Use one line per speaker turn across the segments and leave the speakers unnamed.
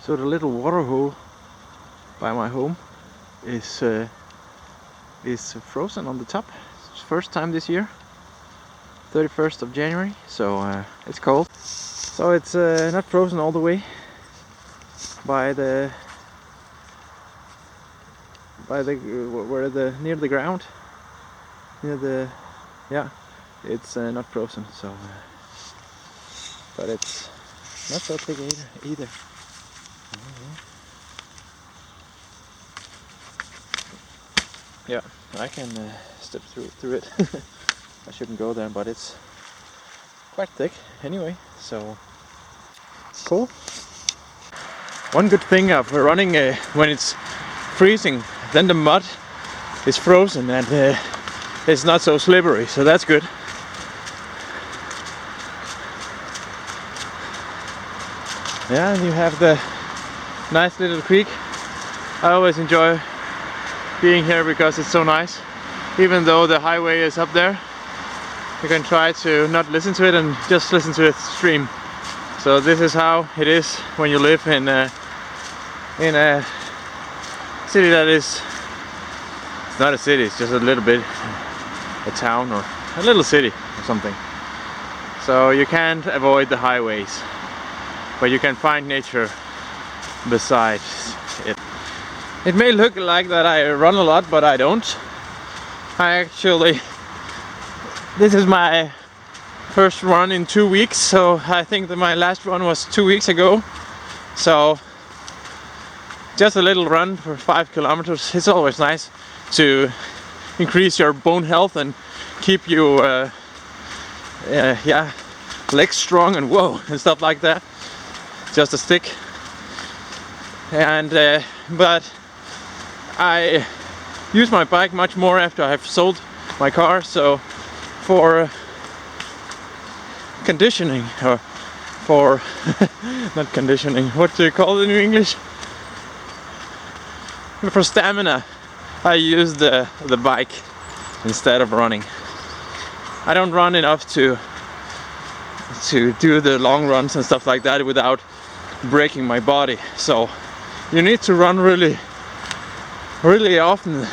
So the little water hole by my home is frozen on the top. It's first time this year, 31st of January, so it's cold. So it's not frozen all the way by the near the ground, it's not frozen. So, but it's not so thick either. Yeah, I can step through it. I shouldn't go there, but it's quite thick anyway, so cool. One good thing of running when it's freezing, then the mud is frozen and it's not so slippery, so that's good. Yeah, and you have the nice little creek. I always enjoy being here because it's so nice. Even though the highway is up there, you can try to not listen to it and just listen to its stream. So this is how it is when you live in a city that is, it's not a city, it's just a little bit a town or a little city or something. So you can't avoid the highways, but you can find nature besides it. It may look like that I run a lot, but I don't. This is my first run in 2 weeks, so I think that my last run was 2 weeks ago. So just a little run for 5 kilometers. It's always nice to increase your bone health and keep you legs strong and and stuff like that. Just a stick. And but I use my bike much more after I've sold my car, so for conditioning, or for not conditioning, what do you call it in English? For stamina, I use the bike instead of running. I don't run enough to do the long runs and stuff like that without breaking my body, so you need to run really often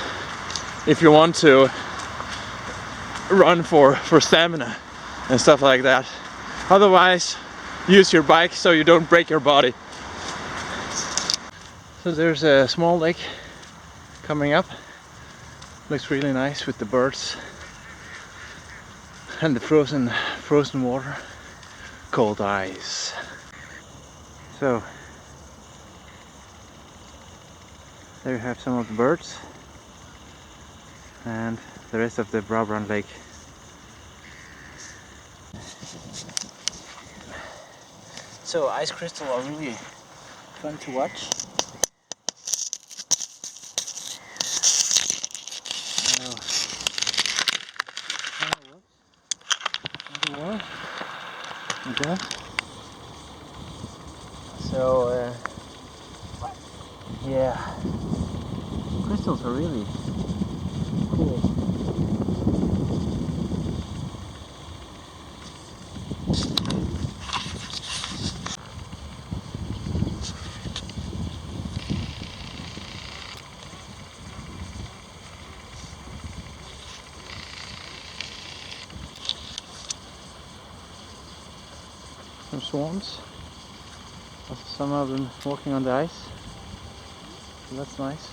if you want to run for stamina and stuff like that. Otherwise, use your bike so you don't break your body. So there's a small lake coming up. Looks really nice with the birds and the frozen water, cold ice. So there you have some of the birds and the rest of the Brabrand Lake. So ice crystals are really fun to watch. Okay. So yeah, crystals are really cool. Some swans. Also some of them walking on the ice. So that's nice.